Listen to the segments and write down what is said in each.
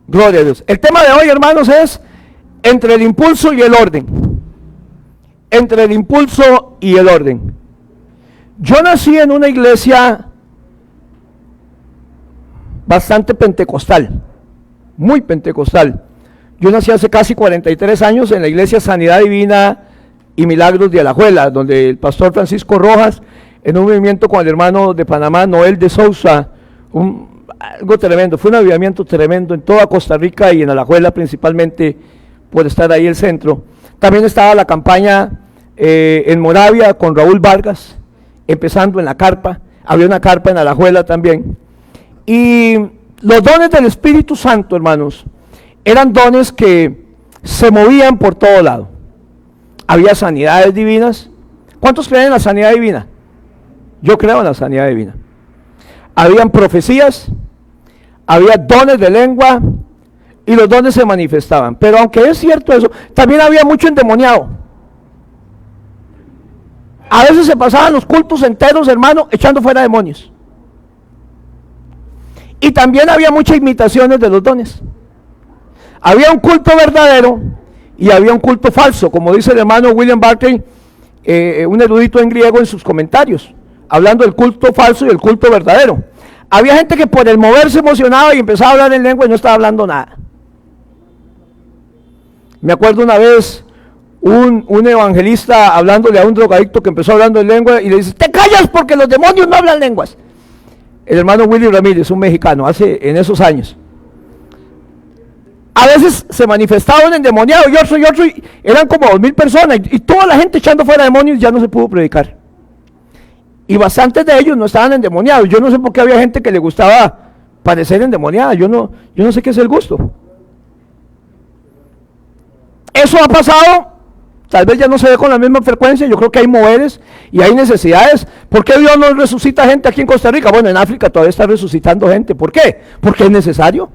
Gloria a Dios. El tema de hoy, hermanos, es entre el impulso y el orden. Entre el impulso y el orden. Yo nací en una iglesia bastante pentecostal, muy pentecostal. Yo nací hace casi 43 años en la iglesia Sanidad Divina y Milagros de Alajuela, donde el pastor Francisco Rojas, en un movimiento con el hermano de Panamá, Noel de Sousa, algo tremendo, fue un avivamiento tremendo en toda Costa Rica y en Alajuela principalmente, por estar ahí el centro. También estaba la campaña en Moravia con Raúl Vargas, empezando en la carpa, había una carpa en Alajuela también. Y los dones del Espíritu Santo, hermanos, eran dones que se movían por todo lado. Había sanidades divinas. ¿Cuántos creen en la sanidad divina? Yo creo en la sanidad divina. Habían profecías, había dones de lengua y los dones se manifestaban. Pero aunque es cierto eso, también había mucho endemoniado. A veces se pasaban los cultos enteros, hermano, echando fuera demonios. Y también había muchas imitaciones de los dones. Había un culto verdadero y había un culto falso, como dice el hermano William Barclay, un erudito en griego, en sus comentarios, hablando del culto falso y el culto verdadero. Había gente que por el mover se emocionaba y empezaba a hablar en lengua y no estaba hablando nada. Me acuerdo una vez un evangelista hablándole a un drogadicto que empezó hablando en lengua y le dice: te callas porque los demonios no hablan lenguas. El hermano Willy Ramírez, un mexicano, en esos años. A veces se manifestaba un endemoniado y otro, y eran como 2,000 personas y toda la gente echando fuera demonios, ya no se pudo predicar. Y bastantes de ellos no estaban endemoniados. Yo no sé por qué había gente que le gustaba parecer endemoniada. Yo no sé qué es el gusto. Eso ha pasado. Tal vez ya no se ve con la misma frecuencia. Yo creo que hay moveres y hay necesidades. ¿Por qué Dios no resucita gente aquí en Costa Rica? Bueno, en África todavía está resucitando gente. ¿Por qué? Porque es necesario.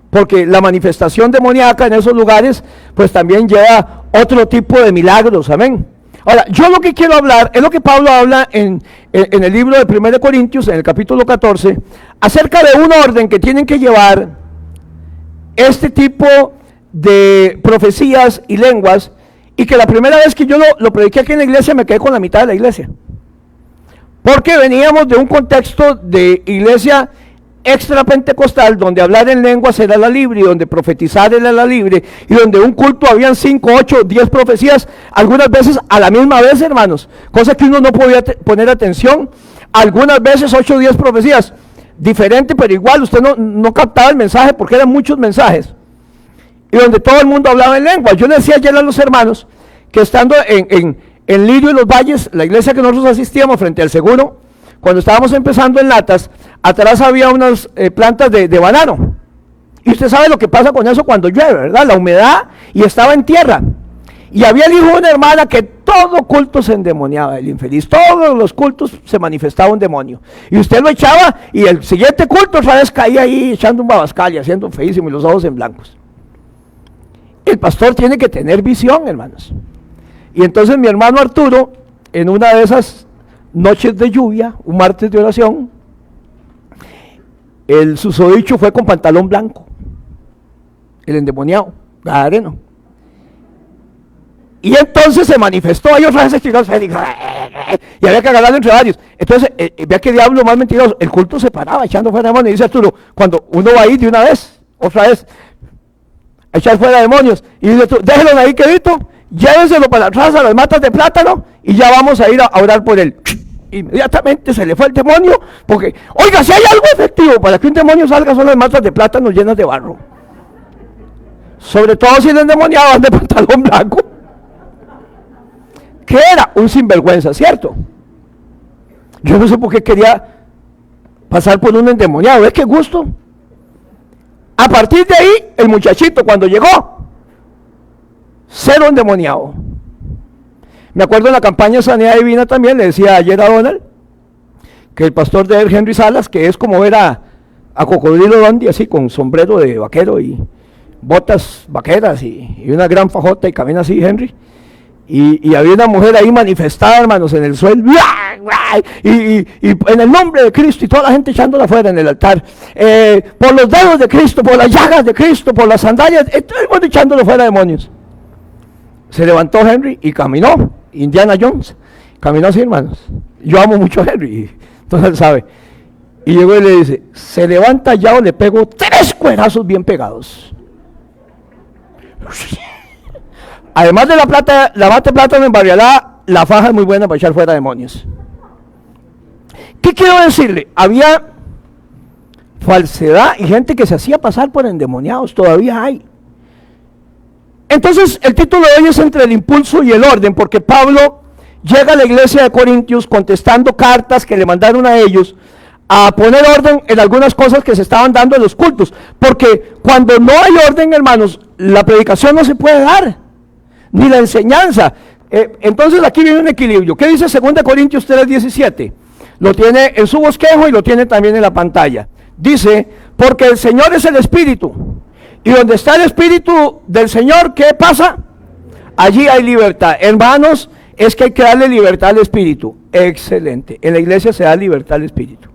Porque la manifestación demoníaca en esos lugares pues también lleva otro tipo de milagros. Amén. Ahora, yo lo que quiero hablar es lo que Pablo habla en el libro de 1 Corintios, en el capítulo 14, acerca de un orden que tienen que llevar este tipo de profecías y lenguas, y que la primera vez que yo lo prediqué aquí en la iglesia me quedé con la mitad de la iglesia, porque veníamos de un contexto de iglesia extra pentecostal, donde hablar en lenguas era la libre, y donde profetizar era la libre, y donde un culto habían 5, 8, 10 profecías, algunas veces a la misma vez, hermanos, cosa que uno no podía poner atención, algunas veces 8 o 10 profecías, diferente pero igual, usted no captaba el mensaje porque eran muchos mensajes, y donde todo el mundo hablaba en lengua. Yo le decía ayer a los hermanos que estando en Lirio y los Valles, la iglesia que nosotros asistíamos frente al seguro, cuando estábamos empezando en latas, atrás había unas plantas de banano. Y usted sabe lo que pasa con eso cuando llueve, ¿verdad? La humedad, y estaba en tierra. Y había el hijo de una hermana que todo culto se endemoniaba, el infeliz. Todos los cultos se manifestaba un demonio. Y usted lo echaba y el siguiente culto otra vez caía ahí echando un babascal y haciendo feísimo y los ojos en blancos. El pastor tiene que tener visión, hermanos. Y entonces mi hermano Arturo, en una de esas noches de lluvia, un martes de oración, el susodicho fue con pantalón blanco, el endemoniado, gadareno. Y entonces se manifestó ahí otra vez ese chico, y había que agarrarlo entre varios. Entonces, vea qué diablo más mentiroso, el culto se paraba echando fuera demonios, y dice Arturo, cuando uno va a ir de una vez, otra vez, a echar fuera demonios, y dice tú, déjelo ahí quedito, llévenselo para atrás a las matas de plátano, y ya vamos a ir a orar por él. Inmediatamente se le fue el demonio, porque, oiga, si hay algo efectivo para que un demonio salga, son las matas de plátano llenas de barro. Sobre todo si el endemoniado anda de pantalón blanco. ¿Qué era? Un sinvergüenza, ¿cierto? Yo no sé por qué quería pasar por un endemoniado, ¿ves qué gusto? A partir de ahí, el muchachito cuando llegó, cero endemoniado. Me acuerdo en la campaña Sanidad Divina también, le decía ayer a Donald, que el pastor de Henry Salas, que es como ver a Cocodrilo Dondi, así con sombrero de vaquero y botas vaqueras y una gran fajota y camina así Henry, Y había una mujer ahí manifestada, hermanos, en el suelo, y en el nombre de Cristo, y toda la gente echándola afuera en el altar, por los dedos de Cristo, por las llagas de Cristo, por las sandalias, todo el mundo echándolo fuera, demonios. Se levantó Henry y caminó, Indiana Jones, caminó así, hermanos. Yo amo mucho a Henry, entonces él sabe. Y llegó y le dice, se levanta ya o le pego 3 cuerazos bien pegados. Además de la plata, la bate plátano en Barrialá, la faja es muy buena para echar fuera demonios. ¿Qué quiero decirle? Había falsedad y gente que se hacía pasar por endemoniados, todavía hay. Entonces el título de hoy es entre el impulso y el orden, porque Pablo llega a la iglesia de Corintios contestando cartas que le mandaron a ellos a poner orden en algunas cosas que se estaban dando en los cultos, porque cuando no hay orden, hermanos, la predicación no se puede dar, ni la enseñanza. Entonces aquí viene un equilibrio. ¿Qué dice 2 Corintios 3:17? Lo tiene en su bosquejo y lo tiene también en la pantalla. Dice, porque el Señor es el Espíritu, y donde está el Espíritu del Señor, ¿qué pasa? Allí hay libertad. Hermanos, es que hay que darle libertad al Espíritu. Excelente. En la iglesia se da libertad al Espíritu.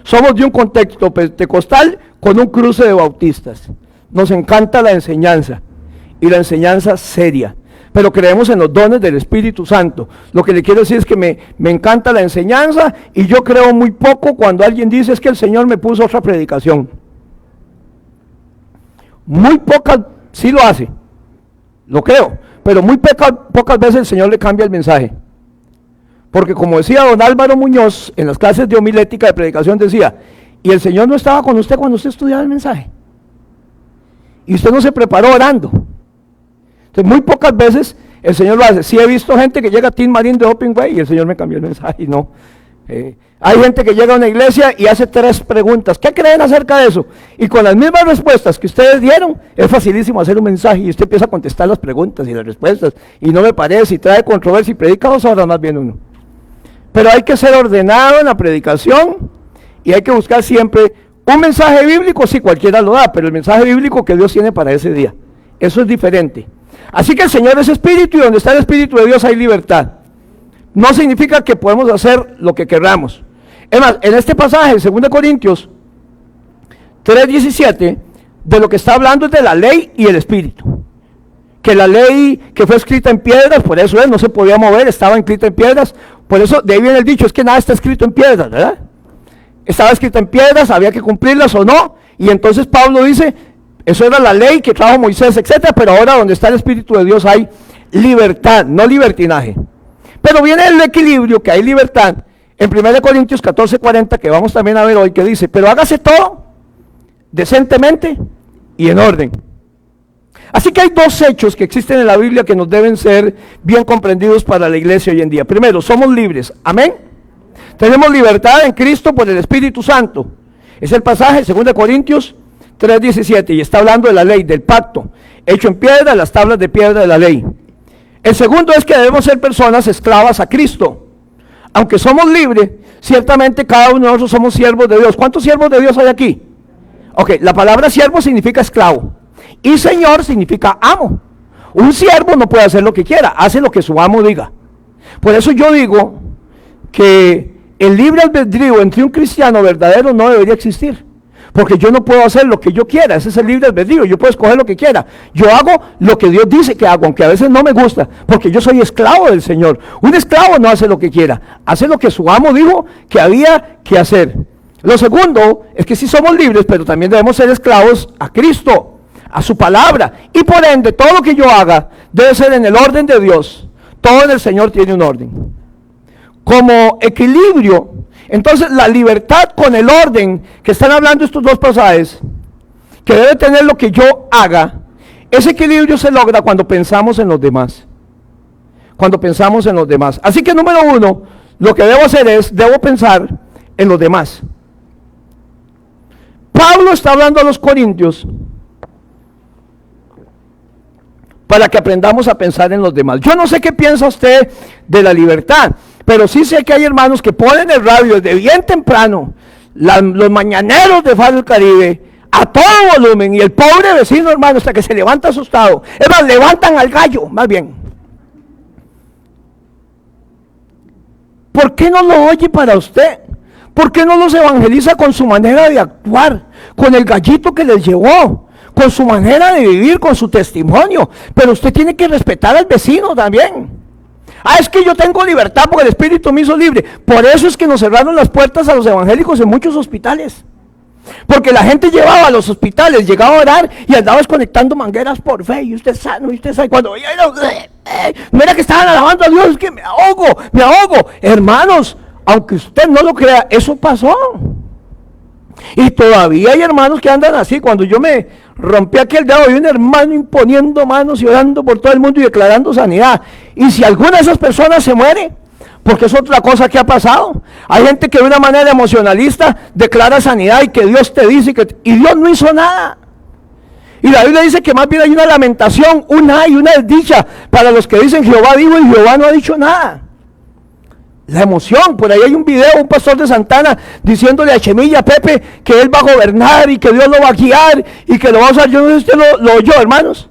Somos de un contexto pentecostal con un cruce de bautistas. Nos encanta la enseñanza, y la enseñanza seria, pero creemos en los dones del Espíritu Santo. Lo que le quiero decir es que me encanta la enseñanza, y yo creo muy poco cuando alguien dice es que el Señor me puso otra predicación. Muy pocas, sí lo hace, lo creo, pero muy pocas veces el Señor le cambia el mensaje. Porque como decía don Álvaro Muñoz en las clases de homilética de predicación, decía, y el Señor no estaba con usted cuando usted estudiaba el mensaje, y usted no se preparó orando. Entonces muy pocas veces el Señor lo hace. Sí he visto gente que llega a Team Marine de Open Way y el Señor me cambió el mensaje, y no. Hay gente que llega a una iglesia y hace 3 preguntas, ¿qué creen acerca de eso? Y con las mismas respuestas que ustedes dieron, es facilísimo hacer un mensaje, y usted empieza a contestar las preguntas y las respuestas, y no me parece, y trae controversia, y predica 2 horas más bien uno. Pero hay que ser ordenado en la predicación, y hay que buscar siempre un mensaje bíblico. Sí, cualquiera lo da, pero el mensaje bíblico que Dios tiene para ese día, eso es diferente. Así que el Señor es Espíritu, y donde está el Espíritu de Dios hay libertad. No significa que podemos hacer lo que queramos. Es más, en este pasaje, 2 Corintios 3:17, de lo que está hablando es de la ley y el Espíritu. Que la ley que fue escrita en piedras, por eso no se podía mover, estaba escrita en piedras. Por eso de ahí viene el dicho, es que nada está escrito en piedras, ¿verdad? Estaba escrita en piedras, había que cumplirlas o no. Y entonces Pablo dice, eso era la ley que trajo Moisés, etcétera, pero ahora donde está el Espíritu de Dios hay libertad, no libertinaje. Pero viene el equilibrio, que hay libertad, en 1 Corintios 14:40, que vamos también a ver hoy, que dice, pero hágase todo decentemente y en orden. Así que hay 2 hechos que existen en la Biblia que nos deben ser bien comprendidos para la iglesia hoy en día. Primero, somos libres, amén. Tenemos libertad en Cristo por el Espíritu Santo. Es el pasaje, 2 Corintios 3:17, y está hablando de la ley, del pacto, hecho en piedra, las tablas de piedra de la ley. El segundo es que debemos ser personas esclavas a Cristo. Aunque somos libres, ciertamente cada uno de nosotros somos siervos de Dios. ¿Cuántos siervos de Dios hay aquí? Ok, la palabra siervo significa esclavo, y señor significa amo. Un siervo no puede hacer lo que quiera, hace lo que su amo diga. Por eso yo digo que el libre albedrío entre un cristiano verdadero no debería existir. Porque yo no puedo hacer lo que yo quiera, ese es el libre albedrío, yo puedo escoger lo que quiera. Yo hago lo que Dios dice que hago, aunque a veces no me gusta, porque yo soy esclavo del Señor. Un esclavo no hace lo que quiera, hace lo que su amo dijo que había que hacer. Lo segundo es que sí somos libres, pero también debemos ser esclavos a Cristo, a su palabra, y por ende todo lo que yo haga debe ser en el orden de Dios. Todo en el Señor tiene un orden. Como equilibrio, entonces la libertad con el orden que están hablando estos 2 pasajes, que debe tener lo que yo haga, ese equilibrio se logra cuando pensamos en los demás. Cuando pensamos en los demás. Así que número 1, lo que debo hacer es, debo pensar en los demás. Pablo está hablando a los corintios para que aprendamos a pensar en los demás. Yo no sé qué piensa usted de la libertad, pero sí sé que hay hermanos que ponen el radio desde bien temprano, los mañaneros de Faro del Caribe, a todo volumen, y el pobre vecino, hermano, hasta que se levanta asustado. Es más, levantan al gallo, más bien. ¿Por qué no lo oye para usted? ¿Por qué no los evangeliza con su manera de actuar? Con el gallito que les llevó, con su manera de vivir, con su testimonio. Pero usted tiene que respetar al vecino también. Es que yo tengo libertad porque el Espíritu me hizo libre. Por eso es que nos cerraron las puertas a los evangélicos en muchos hospitales. Porque la gente llevaba a los hospitales, llegaba a orar y andaba desconectando mangueras por fe. Y usted sano, y usted sabe. Cuando veía, no era que estaban alabando a Dios, es que me ahogo. Hermanos, aunque usted no lo crea, eso pasó. Y todavía hay hermanos que andan así. Cuando yo me rompí aquel dedo, había un hermano imponiendo manos y orando por todo el mundo y declarando sanidad. Y si alguna de esas personas se muere, porque es otra cosa que ha pasado. Hay gente que de una manera emocionalista declara sanidad y que Dios te dice y Dios no hizo nada. Y la Biblia dice que más bien hay una lamentación, una desdicha para los que dicen Jehová dijo y Jehová no ha dicho nada. La emoción, por ahí hay un video, un pastor de Santana diciéndole a Chemilla, Pepe, que él va a gobernar y que Dios lo va a guiar y que lo va a usar. Yo no sé si usted lo oyó, hermanos.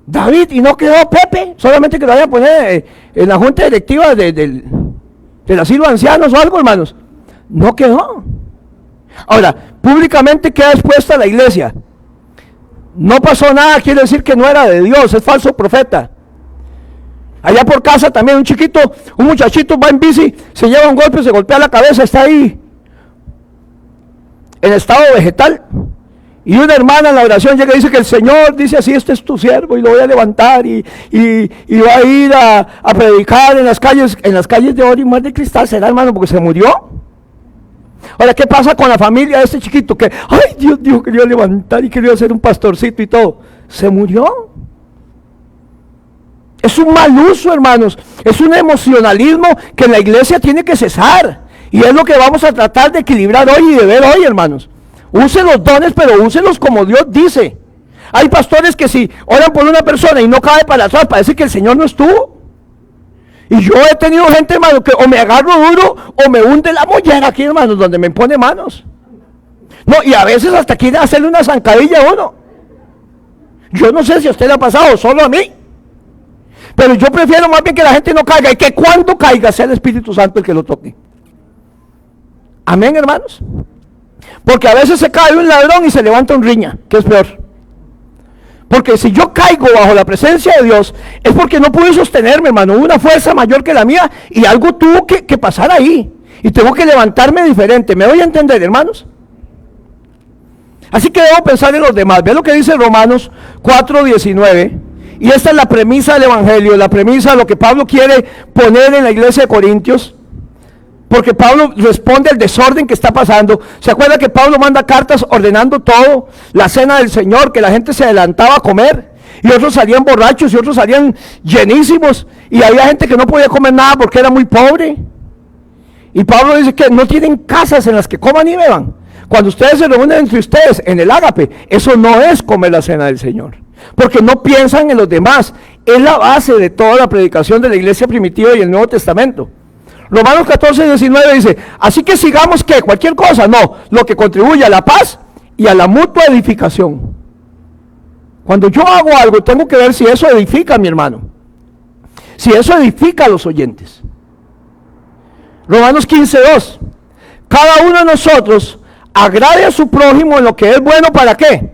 David, y no quedó Pepe, solamente que lo vayan a poner en la junta directiva del asilo de ancianos o algo, hermanos. No quedó. Ahora, públicamente queda expuesta la iglesia. No pasó nada, quiere decir que no era de Dios, es falso profeta. Allá por casa también un muchachito va en bici, se lleva un golpe, se golpea la cabeza, está ahí en estado vegetal. Y una hermana en la oración llega y dice que el Señor dice así, este es tu siervo y lo voy a levantar y va a ir a predicar en las calles de oro y mar de cristal. ¿Será, hermano, porque se murió? Ahora, ¿qué pasa con la familia de este chiquito? Que, Dios dijo que le iba a levantar y que le iba a hacer un pastorcito y todo. Se murió. Es un mal uso, hermanos. Es un emocionalismo que en la iglesia tiene que cesar. Y es lo que vamos a tratar de equilibrar hoy y de ver hoy, hermanos. Use los dones, pero úselos como Dios dice. Hay pastores que si oran por una persona y no cae para atrás, parece que el Señor no estuvo. Y yo he tenido gente, hermano, que o me agarro duro o me hunde la mollera aquí, hermanos, donde me pone manos. No, y a veces hasta quiere hacerle una zancadilla a uno. Yo no sé si a usted le ha pasado, solo a mí. Pero yo prefiero más bien que la gente no caiga y que cuando caiga sea el Espíritu Santo el que lo toque. Amén, hermanos. Porque a veces se cae un ladrón y se levanta un riña, que es peor. Porque si yo caigo bajo la presencia de Dios, es porque no pude sostenerme, hermano. Hubo una fuerza mayor que la mía y algo tuvo que pasar ahí. Y tengo que levantarme diferente. ¿Me doy a entender, hermanos? Así que debo pensar en los demás. Ve lo que dice Romanos 4:19. Y esta es la premisa del Evangelio, la premisa de lo que Pablo quiere poner en la iglesia de Corintios. Porque Pablo responde al desorden que está pasando. ¿Se acuerda que Pablo manda cartas ordenando todo? La cena del Señor, que la gente se adelantaba a comer. Y otros salían borrachos y otros salían llenísimos. Y había gente que no podía comer nada porque era muy pobre. Y Pablo dice que no tienen casas en las que coman y beban. Cuando ustedes se reúnen entre ustedes en el ágape, eso no es comer la cena del Señor. Porque no piensan en los demás. Es la base de toda la predicación de la iglesia primitiva y el Nuevo Testamento. Romanos 14:19 dice, así que sigamos que cualquier cosa, no, lo que contribuye a la paz y a la mutua edificación. Cuando yo hago algo, tengo que ver si eso edifica a mi hermano, si eso edifica a los oyentes. Romanos 15:2, cada uno de nosotros agrade a su prójimo en lo que es bueno, ¿para qué?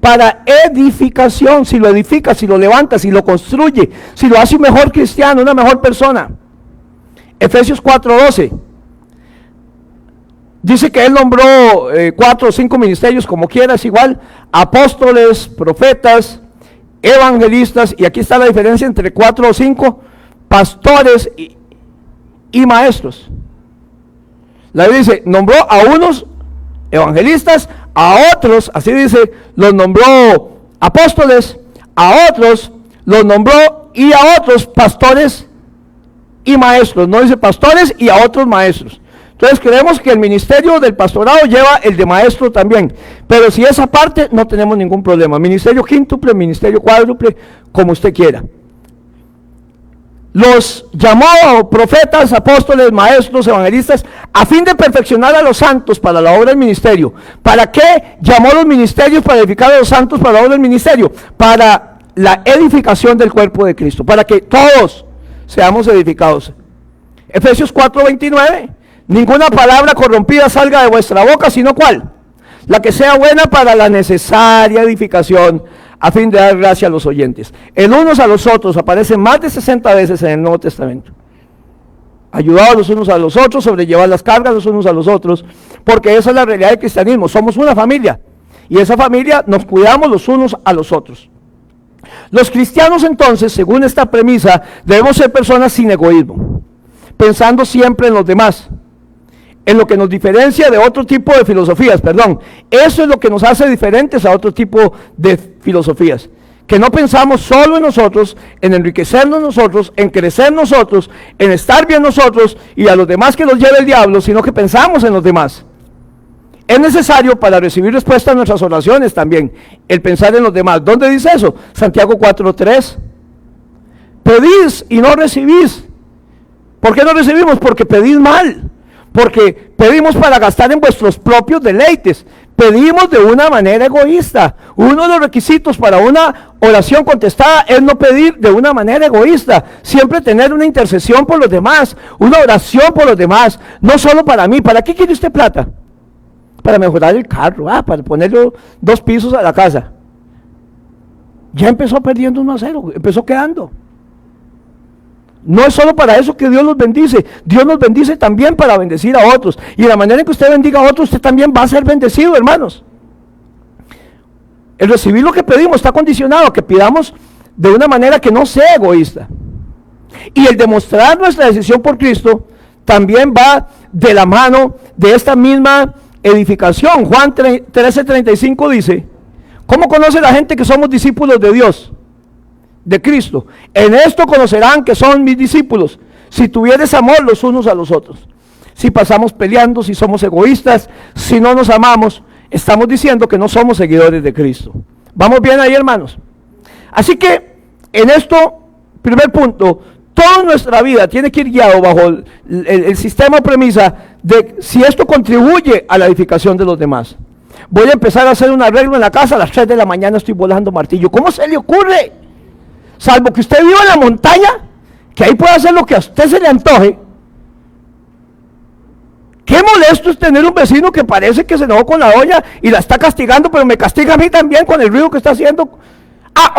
Para edificación. Si lo edifica, si lo levanta, si lo construye, si lo hace un mejor cristiano, una mejor persona. Efesios 4:12 dice que él nombró 4 o 5 ministerios, como quieras, igual, apóstoles, profetas, evangelistas, y aquí está la diferencia entre 4 o 5, pastores y maestros. La Biblia dice, nombró a unos evangelistas, a otros, así dice, los nombró apóstoles, a otros los nombró y a otros pastores y maestros. No dice pastores y a otros maestros. Entonces creemos que el ministerio del pastorado lleva el de maestro también, pero si esa parte no tenemos ningún problema. Ministerio quíntuple, ministerio cuádruple, como usted quiera. Los llamó profetas, apóstoles, maestros, evangelistas, a fin de perfeccionar a los santos para la obra del ministerio. ¿Para qué llamó los ministerios? Para edificar a los santos para la obra del ministerio, para la edificación del cuerpo de Cristo, para que todos seamos edificados. Efesios 4:29, ninguna palabra corrompida salga de vuestra boca, sino ¿cuál? La que sea buena para la necesaria edificación, a fin de dar gracia a los oyentes. El unos a los otros aparece más de 60 veces en el Nuevo Testamento. Ayudados los unos a los otros, sobrellevar las cargas los unos a los otros, porque esa es la realidad del cristianismo. Somos una familia, y esa familia nos cuidamos los unos a los otros. Los cristianos entonces, según esta premisa, debemos ser personas sin egoísmo, pensando siempre en los demás, en lo que nos diferencia de otro tipo de filosofías, eso es lo que nos hace diferentes a otro tipo de filosofías, que no pensamos solo en nosotros, en enriquecernos nosotros, en crecer nosotros, en estar bien nosotros y a los demás que los lleve el diablo, sino que pensamos en los demás. Es necesario para recibir respuesta a nuestras oraciones también, el pensar en los demás. ¿Dónde dice eso? Santiago 4:3. Pedís y no recibís. ¿Por qué no recibimos? Porque pedís mal. Porque pedimos para gastar en vuestros propios deleites. Pedimos de una manera egoísta. Uno de los requisitos para una oración contestada es no pedir de una manera egoísta. Siempre tener una intercesión por los demás, una oración por los demás, no solo para mí. ¿Para qué quiere usted plata? Para mejorar el carro, para ponerle 2 pisos a la casa. Ya empezó perdiendo 1-0, empezó quedando. No es solo para eso que Dios nos bendice. Dios nos bendice también para bendecir a otros. Y de la manera en que usted bendiga a otros, usted también va a ser bendecido, hermanos. El recibir lo que pedimos está condicionado a que pidamos de una manera que no sea egoísta. Y el demostrar nuestra decisión por Cristo también va de la mano de esta misma edificación. Juan 13:35 dice, ¿cómo conoce la gente que somos discípulos de Dios? De Cristo. En esto conocerán que son mis discípulos, si tuvieres amor los unos a los otros. Si pasamos peleando, si somos egoístas, si no nos amamos, estamos diciendo que no somos seguidores de Cristo. ¿Vamos bien ahí, hermanos? Así que, en esto, primer punto, toda nuestra vida tiene que ir guiado bajo el sistema o premisa de si esto contribuye a la edificación de los demás. Voy a empezar a hacer un arreglo en la casa, a las 3 de la mañana estoy volando martillo. ¿Cómo se le ocurre? Salvo que usted viva en la montaña, que ahí puede hacer lo que a usted se le antoje. Qué molesto es tener un vecino que parece que se enojó con la olla y la está castigando, pero me castiga a mí también con el ruido que está haciendo.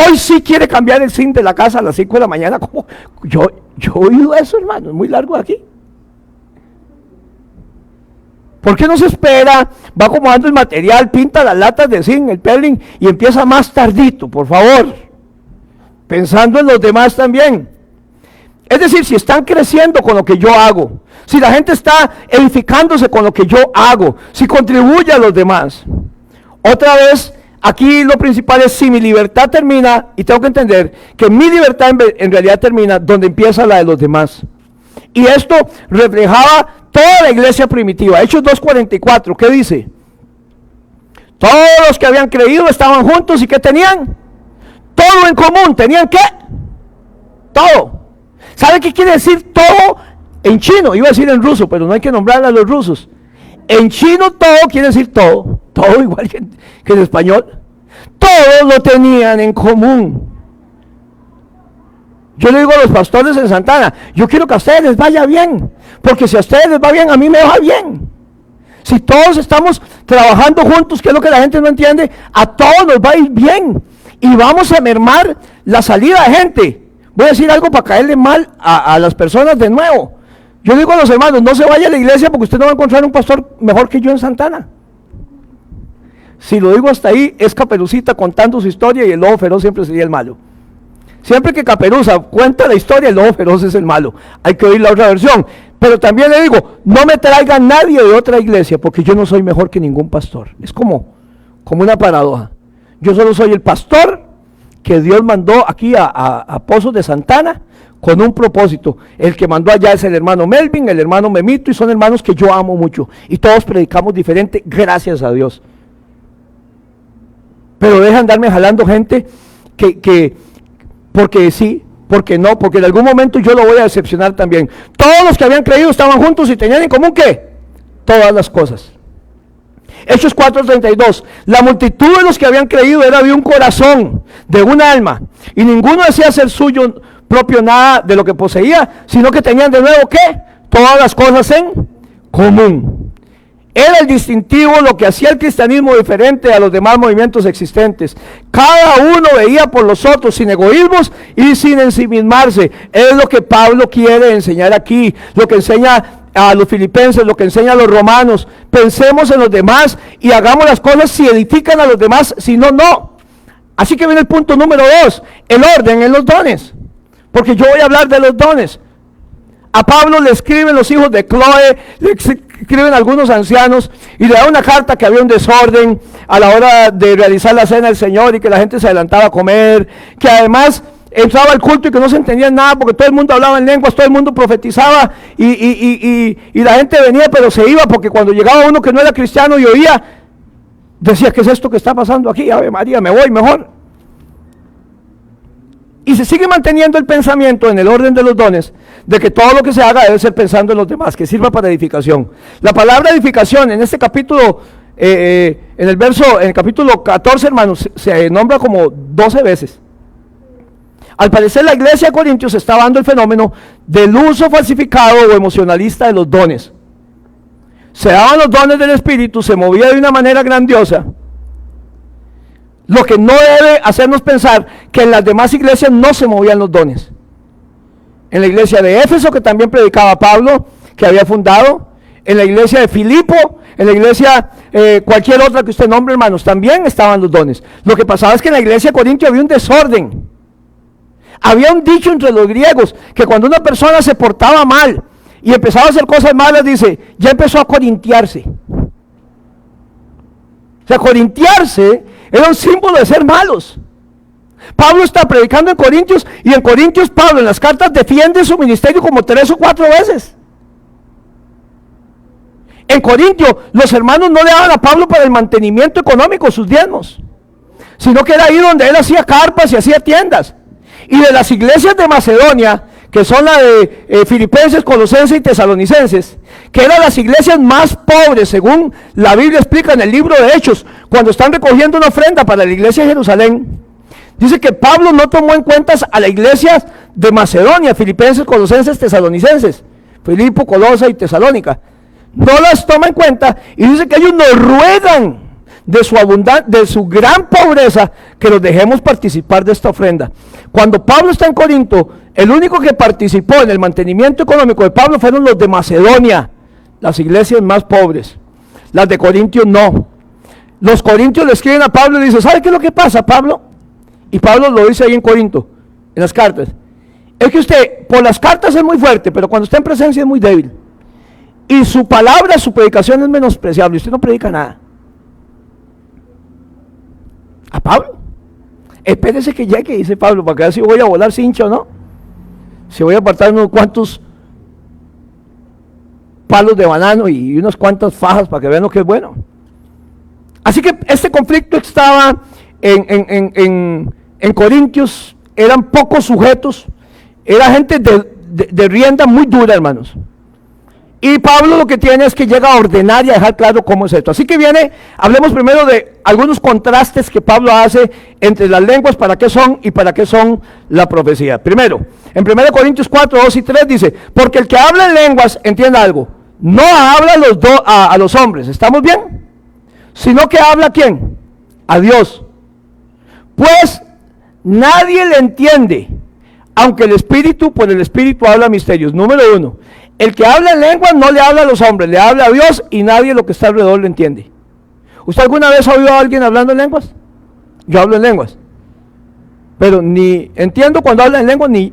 Hoy sí quiere cambiar el zinc de la casa a las 5 de la mañana. ¿Cómo? Yo he oído eso, hermano, es muy largo de aquí. ¿Por qué no se espera? Va acomodando el material, pinta las latas de zinc, el pelling, y empieza más tardito, por favor. Pensando en los demás también. Es decir, si están creciendo con lo que yo hago, si la gente está edificándose con lo que yo hago, si contribuye a los demás. Otra vez, aquí lo principal es si mi libertad termina, y tengo que entender que mi libertad en realidad termina donde empieza la de los demás. Y esto reflejaba toda la iglesia primitiva. Hechos 2:44, ¿qué dice? Todos los que habían creído estaban juntos y ¿qué tenían? Todo en común. ¿Tenían qué? Todo. ¿Sabe qué quiere decir todo en chino? Iba a decir en ruso, pero no hay que nombrar a los rusos. En chino todo quiere decir todo. Todo igual que en español. Todos lo tenían en común. Yo le digo a los pastores en Santana, yo quiero que a ustedes les vaya bien, porque si a ustedes les va bien, a mí me va bien. Si todos estamos trabajando juntos, que es lo que la gente no entiende, a todos nos va a ir bien. Y vamos a mermar la salida de gente. Voy a decir algo para caerle mal a las personas de nuevo. Yo digo a los hermanos, no se vaya a la iglesia porque usted no va a encontrar un pastor mejor que yo en Santana. Si lo digo hasta ahí, es Caperucita contando su historia y el lobo feroz siempre sería el malo. Siempre que Caperuza cuenta la historia, el lobo feroz es el malo. Hay que oír la otra versión. Pero también le digo, no me traiga nadie de otra iglesia porque yo no soy mejor que ningún pastor. Es como una paradoja. Yo solo soy el pastor que Dios mandó aquí a Pozos de Santana con un propósito. El que mandó allá es el hermano Melvin, el hermano Memito, y son hermanos que yo amo mucho. Y todos predicamos diferente, gracias a Dios. Pero deja andarme jalando gente que porque sí, porque no, porque en algún momento yo lo voy a decepcionar también. Todos los que habían creído estaban juntos y tenían en común ¿qué? Todas las cosas. Hechos 4:32, la multitud de los que habían creído era de un corazón, de un alma, y ninguno decía ser suyo propio nada de lo que poseía, sino que tenían de nuevo, ¿qué? Todas las cosas en común. Era el distintivo, lo que hacía el cristianismo diferente a los demás movimientos existentes. Cada uno veía por los otros sin egoísmos y sin ensimismarse. Es lo que Pablo quiere enseñar aquí, lo que enseña a los filipenses, lo que enseña a los romanos. Pensemos en los demás y hagamos las cosas si edifican a los demás, si no, no. Así que viene el punto número 2, el orden en los dones. Porque yo voy a hablar de los dones. A Pablo le escriben los hijos de Chloe, le escriben algunos ancianos y le da una carta que había un desorden a la hora de realizar la cena del Señor y que la gente se adelantaba a comer, que además entraba al culto y que no se entendía nada porque todo el mundo hablaba en lenguas, todo el mundo profetizaba y la gente venía pero se iba porque cuando llegaba uno que no era cristiano y oía, decía, ¿qué es esto que está pasando aquí? Ave María, me voy mejor. Y se sigue manteniendo el pensamiento en el orden de los dones, de que todo lo que se haga debe ser pensando en los demás, que sirva para edificación. La palabra edificación en este capítulo, en el capítulo 14, hermanos, se nombra como 12 veces. Al parecer la iglesia de Corintios está dando el fenómeno del uso falsificado o emocionalista de los dones. Se daban los dones del Espíritu, se movía de una manera grandiosa. Lo que no debe hacernos pensar que en las demás iglesias no se movían los dones. En la iglesia de Éfeso, que también predicaba Pablo, que había fundado, en la iglesia de Filipo, en la iglesia cualquier otra que usted nombre, hermanos, también estaban los dones. Lo que pasaba es que en la iglesia de Corintio había un desorden. Había un dicho entre los griegos, que cuando una persona se portaba mal y empezaba a hacer cosas malas, dice, ya empezó a corintiarse. O sea, corintiarse era un símbolo de ser malos. Pablo está predicando en Corintios y en Corintios Pablo en las cartas defiende su ministerio como 3 o 4 veces. En Corintio los hermanos no le daban a Pablo para el mantenimiento económico sus diezmos, sino que era ahí donde él hacía carpas y hacía tiendas. Y de las iglesias de Macedonia, que son la de Filipenses, Colosenses y Tesalonicenses, que eran las iglesias más pobres, según la Biblia explica en el libro de Hechos, cuando están recogiendo una ofrenda para la iglesia de Jerusalén, dice que Pablo no tomó en cuenta a las iglesias de Macedonia, Filipenses, Colosenses, Tesalonicenses, Filipo, Colosa y Tesalónica. No las toma en cuenta y dice que ellos nos ruegan de su gran pobreza que los dejemos participar de esta ofrenda. Cuando Pablo está en Corinto, el único que participó en el mantenimiento económico de Pablo fueron los de Macedonia, las iglesias más pobres. Las de Corintios no. Los corintios le escriben a Pablo y dicen, ¿sabe qué es lo que pasa, Pablo? Y Pablo lo dice ahí en Corinto, en las cartas. Es que usted, por las cartas es muy fuerte, pero cuando está en presencia es muy débil. Y su palabra, su predicación es menospreciable. Usted no predica nada. A Pablo. Espérese que llegue, dice Pablo, para que ver si voy a volar cincha o no. Si voy a apartar unos cuantos palos de banano y unas cuantas fajas para que vean lo que es bueno. Así que este conflicto estaba en Corintios, eran pocos sujetos, era gente de rienda muy dura, hermanos. Y Pablo lo que tiene es que llega a ordenar y a dejar claro cómo es esto. Así que hablemos primero de algunos contrastes que Pablo hace entre las lenguas, para qué son y para qué son la profecía. Primero, en 1 Corintios 4, 2 y 3 dice, porque el que habla en lenguas, entienda algo, no habla a los hombres, ¿estamos bien? Sino que habla ¿a quién? A Dios. Pues nadie le entiende, aunque por el Espíritu habla misterios. Número 1. El que habla en lenguas no le habla a los hombres, le habla a Dios y nadie lo que está alrededor le entiende. ¿Usted alguna vez ha oído a alguien hablando en lenguas? Yo hablo en lenguas, pero ni entiendo cuando habla en lenguas, ni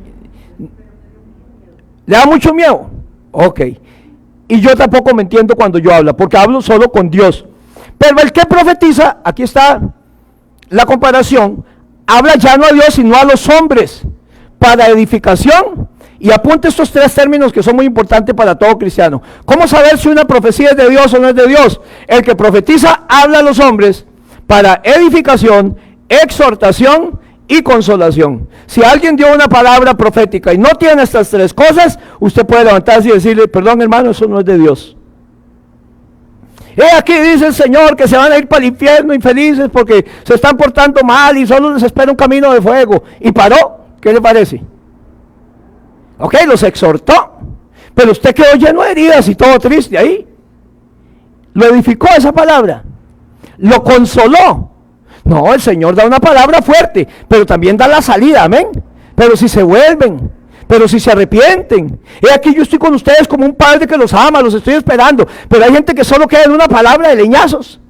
le da mucho miedo. Ok. Y yo tampoco me entiendo cuando yo hablo, porque hablo solo con Dios. Pero el que profetiza, aquí está la comparación, habla ya no a Dios sino a los hombres, para edificación. Y apunte estos 3 términos que son muy importantes para todo cristiano. ¿Cómo saber si una profecía es de Dios o no es de Dios? El que profetiza habla a los hombres para edificación, exhortación y consolación. Si alguien dio una palabra profética y no tiene estas 3 cosas, usted puede levantarse y decirle, perdón hermano, eso no es de Dios. Aquí dice el Señor que se van a ir para el infierno infelices porque se están portando mal y solo les espera un camino de fuego. Y paró, ¿qué le parece? Ok, los exhortó, pero usted quedó lleno de heridas y todo triste ahí. Lo edificó esa palabra, lo consoló. No, el Señor da una palabra fuerte, pero también da la salida, amén. Pero si se vuelven, pero si se arrepienten, aquí yo estoy con ustedes como un padre que los ama, los estoy esperando, pero hay gente que solo queda en una palabra de leñazos.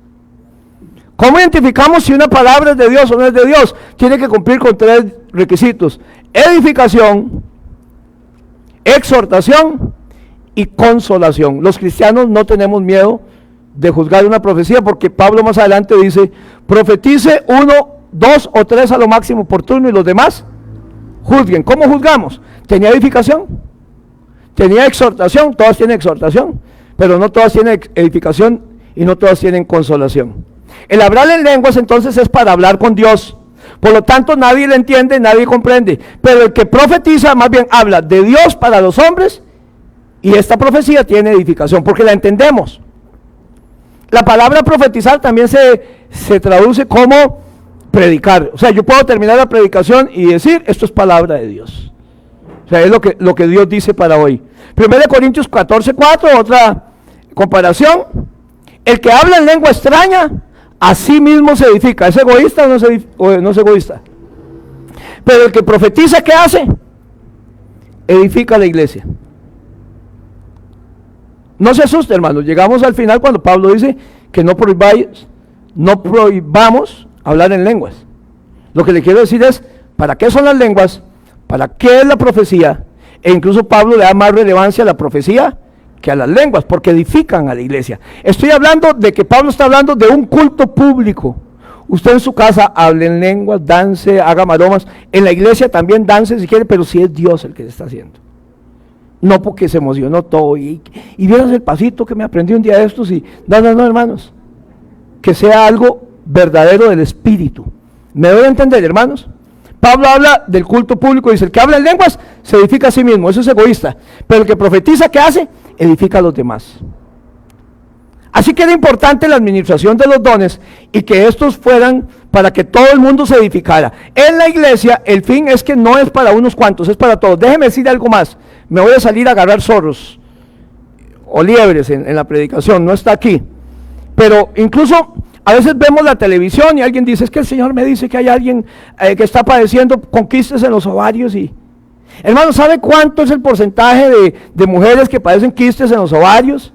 ¿Cómo identificamos si una palabra es de Dios o no es de Dios? Tiene que cumplir con 3 requisitos: edificación, exhortación y consolación. Los cristianos no tenemos miedo de juzgar una profecía, porque Pablo más adelante dice: profetice 1, 2 o 3 a lo máximo por turno, y los demás juzguen. ¿Cómo juzgamos? Tenía edificación, tenía exhortación. Todas tienen exhortación, pero no todas tienen edificación y no todas tienen consolación. El hablar en lenguas entonces es para hablar con Dios, por lo tanto nadie le entiende, nadie comprende, pero el que profetiza más bien habla de Dios para los hombres, y esta profecía tiene edificación porque la entendemos. La palabra profetizar también se traduce como predicar. O sea, yo puedo terminar la predicación y decir: esto es palabra de Dios. O sea, es lo que Dios dice para hoy. 1 Corintios 14:4, otra comparación: el que habla en lengua extraña, a sí mismo se edifica. ¿Es egoísta o no es egoísta? Pero el que profetiza, ¿qué hace? Edifica la iglesia. No se asuste, hermanos. Llegamos al final cuando Pablo dice que no prohibamos hablar en lenguas. Lo que le quiero decir es: ¿para qué son las lenguas? ¿Para qué es la profecía? E incluso Pablo le da más relevancia a la profecía que a las lenguas, porque edifican a la iglesia. Estoy hablando de que Pablo está hablando de un culto público. Usted en su casa hable en lenguas, dance, haga maromas. En la iglesia también dance si quiere, pero si es Dios el que le está haciendo. No porque se emocionó todo y vieras el pasito que me aprendí un día de estos y no, hermanos. Que sea algo verdadero del Espíritu. ¿Me doy a entender, hermanos? Pablo habla del culto público, dice: el que habla en lenguas se edifica a sí mismo, eso es egoísta. Pero el que profetiza, ¿qué hace? Edifica a los demás. Así que era importante la administración de los dones y que estos fueran para que todo el mundo se edificara. En la iglesia el fin es que no es para unos cuantos, es para todos. Déjeme decir algo más. Me voy a salir a agarrar zorros o liebres en la predicación, no está aquí. Pero incluso a veces vemos la televisión y alguien dice: es que el Señor me dice que hay alguien que está padeciendo con quistes en los ovarios. Y hermano, ¿sabe cuánto es el porcentaje de mujeres que padecen quistes en los ovarios?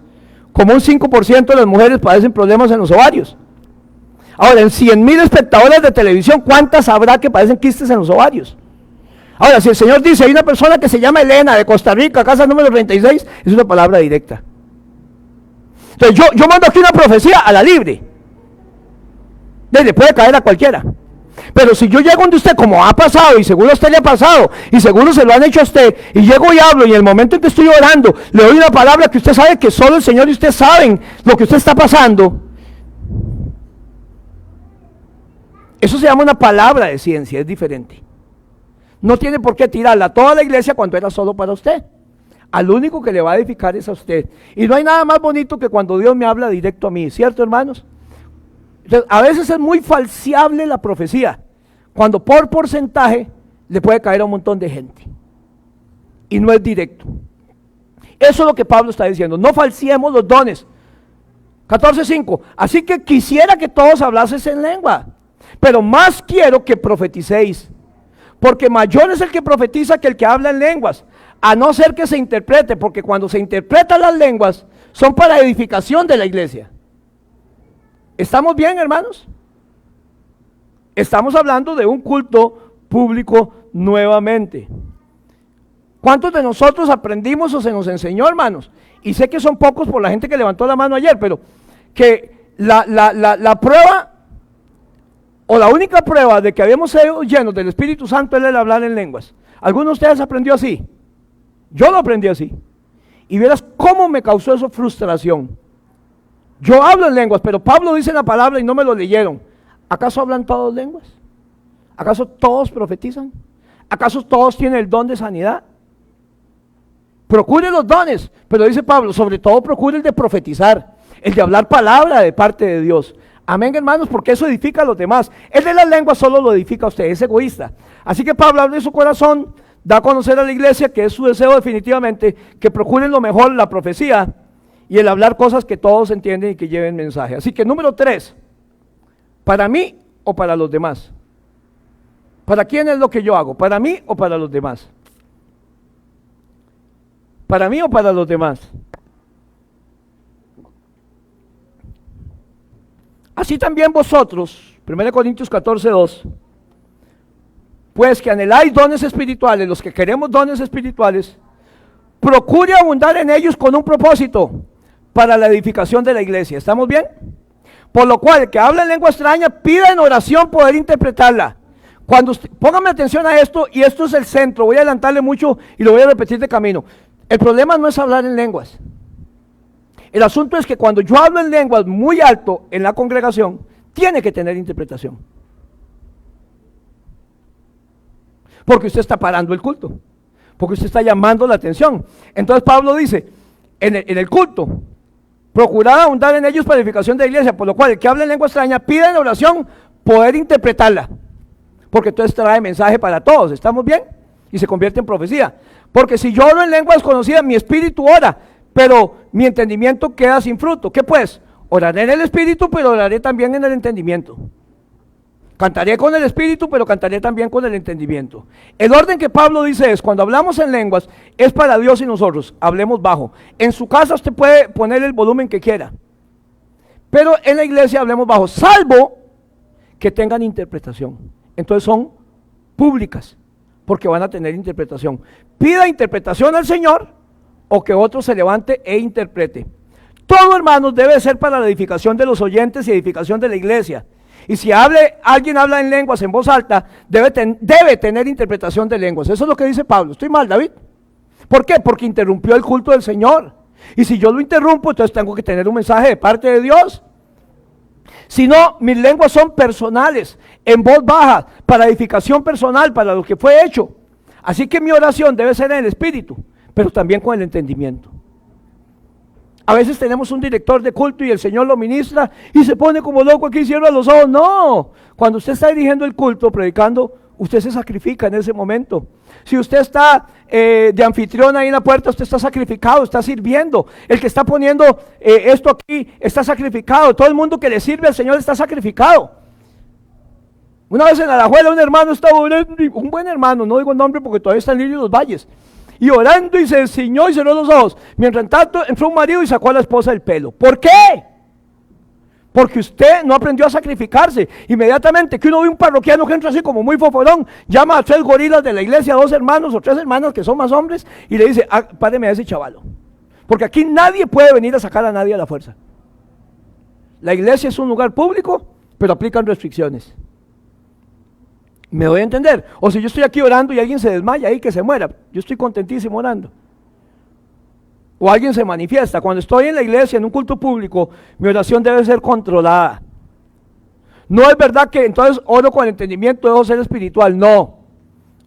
Como un 5% de las mujeres padecen problemas en los ovarios. Ahora, en 100,000 espectadores de televisión, ¿cuántas habrá que padecen quistes en los ovarios? Ahora, si el Señor dice: hay una persona que se llama Elena, de Costa Rica, casa número 36, es una palabra directa. Entonces yo mando aquí una profecía a la libre. Le puede caer a cualquiera. Pero si yo llego donde usted, como ha pasado, y seguro a usted le ha pasado, y seguro se lo han hecho a usted, y llego y hablo, y en el momento en que estoy orando, le doy una palabra que usted sabe que solo el Señor y usted saben lo que usted está pasando, eso se llama una palabra de ciencia, es diferente. No tiene por qué tirarla a toda la iglesia cuando era solo para usted. Al único que le va a edificar es a usted. Y no hay nada más bonito que cuando Dios me habla directo a mí, ¿cierto, hermanos? Entonces, a veces es muy falseable la profecía, cuando por porcentaje le puede caer a un montón de gente. Y no es directo. Eso es lo que Pablo está diciendo: no falseemos los dones. 14:5. Así que quisiera que todos hablasen en lengua, pero más quiero que profeticéis, porque mayor es el que profetiza que el que habla en lenguas, a no ser que se interprete, porque cuando se interpretan las lenguas son para edificación de la iglesia. ¿Estamos bien, hermanos? Estamos hablando de un culto público nuevamente. ¿Cuántos de nosotros aprendimos o se nos enseñó, hermanos? Y sé que son pocos por la gente que levantó la mano ayer, pero que la prueba, o la única prueba de que habíamos sido llenos del Espíritu Santo es el hablar en lenguas. ¿Alguno de ustedes aprendió así? Yo lo aprendí así. Y verás cómo me causó eso frustración. Yo hablo en lenguas, pero Pablo dice la palabra y no me lo leyeron. ¿Acaso hablan todos lenguas? ¿Acaso todos profetizan? ¿Acaso todos tienen el don de sanidad? Procure los dones, pero dice Pablo, sobre todo procure el de profetizar, el de hablar palabra de parte de Dios. Amén, hermanos, porque eso edifica a los demás. El de las lenguas solo lo edifica a usted, es egoísta. Así que Pablo abre su corazón da a conocer a la iglesia que es su deseo definitivamente que procuren lo mejor la profecía y el hablar cosas que todos entienden y que lleven mensaje. Así que número 3, ¿para mí o para los demás? ¿Para quién es lo que yo hago? ¿Para mí o para los demás? ¿Para mí o para los demás? Así también vosotros, 1 Corintios 14:2, pues que anheláis dones espirituales, los que queremos dones espirituales, procure abundar en ellos con un propósito, para la edificación de la iglesia. ¿Estamos bien? Por lo cual, el que habla en lengua extraña, pida en oración poder interpretarla. Póngame atención a esto, y esto es el centro, voy a adelantarle mucho y lo voy a repetir de camino. El problema no es hablar en lenguas. El asunto es que cuando yo hablo en lenguas muy alto en la congregación, tiene que tener interpretación. Porque usted está parando el culto, porque usted está llamando la atención. Entonces Pablo dice, en el culto, procurad abundar en ellos para edificación de la iglesia, por lo cual el que habla en lengua extraña, pida en oración poder interpretarla, porque entonces trae mensaje para todos. ¿Estamos bien? Y se convierte en profecía. Porque si yo hablo en lengua desconocida, mi espíritu ora, pero mi entendimiento queda sin fruto. ¿Qué pues? Oraré en el espíritu, pero oraré también en el entendimiento. Cantaré con el espíritu, pero cantaré también con el entendimiento. El orden que Pablo dice es, cuando hablamos en lenguas, es para Dios y nosotros, hablemos bajo. En su casa usted puede poner el volumen que quiera, pero en la iglesia hablemos bajo, salvo que tengan interpretación. Entonces son públicas, porque van a tener interpretación. Pida interpretación al Señor, o que otro se levante e interprete. Todo, hermanos, debe ser para la edificación de los oyentes y edificación de la iglesia. Y si alguien habla en lenguas en voz alta, debe tener interpretación de lenguas. Eso es lo que dice Pablo. ¿Estoy mal, David? ¿Por qué? Porque interrumpió el culto del Señor. Y si yo lo interrumpo, entonces tengo que tener un mensaje de parte de Dios. Si no, mis lenguas son personales, en voz baja, para edificación personal, para lo que fue hecho. Así que mi oración debe ser en el espíritu, pero también con el entendimiento. A veces tenemos un director de culto y el Señor lo ministra y se pone como loco aquí y cierra los ojos. No, cuando usted está dirigiendo el culto, predicando, usted se sacrifica en ese momento. Si usted está de anfitrión ahí en la puerta, usted está sacrificado, está sirviendo. El que está poniendo esto aquí está sacrificado. Todo el mundo que le sirve al Señor está sacrificado. Una vez en Alajuela un hermano estaba orando, un buen hermano, no digo el nombre porque todavía está en Lirio de los Valles, y orando y se enseñó y cerró los ojos. Mientras tanto entró un marido y sacó a la esposa del pelo. ¿Por qué? Porque usted no aprendió a sacrificarse. Inmediatamente que uno ve un parroquiano que entra así como muy foforón, llama a 3 gorilas de la iglesia, 2 hermanos o 3 hermanas que son más hombres, y le dice, páreme a ese chavalo. Porque aquí nadie puede venir a sacar a nadie a la fuerza. La iglesia es un lugar público, pero aplican restricciones. ¿Me doy a entender? O si yo estoy aquí orando y alguien se desmaya ahí, que se muera, yo estoy contentísimo orando. O alguien se manifiesta. Cuando estoy en la iglesia, en un culto público, mi oración debe ser controlada. No es verdad que entonces oro con el entendimiento, debo ser espiritual. No,